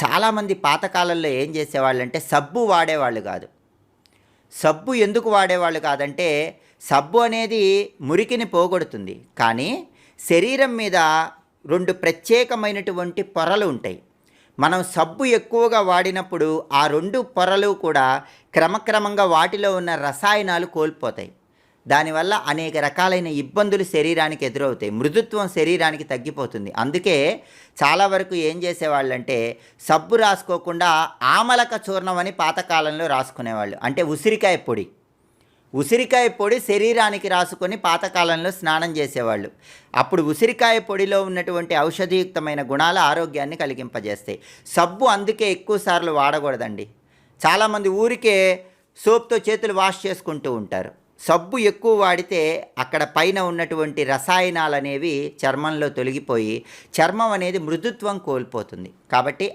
చాలామంది పాతకాలంలో ఏం చేసేవాళ్ళంటే సబ్బు వాడేవాళ్ళు కాదు. సబ్బు ఎందుకు వాడేవాళ్ళు కాదంటే, సబ్బు అనేది మురికిని పోగొడుతుంది. కానీ శరీరం మీద 2 ప్రత్యేకమైనటువంటి పొరలు ఉంటాయి. మనం సబ్బు ఎక్కువగా వాడినప్పుడు ఆ 2 పొరలు కూడా క్రమక్రమంగా వాటిలో ఉన్న రసాయనాలు కోల్పోతాయి. దానివల్ల అనేక రకాలైన ఇబ్బందులు శరీరానికి ఎదురవుతాయి. మృదుత్వం శరీరానికి తగ్గిపోతుంది. అందుకే చాలా వరకు ఏం చేసేవాళ్ళంటే సబ్బు రాసుకోకుండా ఆమలక చూర్ణం అని పాతకాలంలో రాసుకునేవాళ్ళు. అంటే ఉసిరికాయ పొడి. ఉసిరికాయ పొడి శరీరానికి రాసుకొని పాతకాలంలో స్నానం చేసేవాళ్ళు. అప్పుడు ఉసిరికాయ పొడిలో ఉన్నటువంటి ఔషధియుక్తమైన గుణాలు ఆరోగ్యాన్ని కలిగింపజేస్తాయి. సబ్బు అందుకే ఎక్కువ సార్లు వాడకూడదండి. చాలామంది ఊరికే సోప్తో చేతులు వాష్ చేసుకుంటూ ఉంటారు. సబ్బు ఎక్కువ వాడితే అక్కడ పైన ఉన్నటువంటి రసాయనాలు అనేవి చర్మంలో తొలగిపోయి చర్మం అనేది మృదుత్వం కోల్పోతుంది. కాబట్టి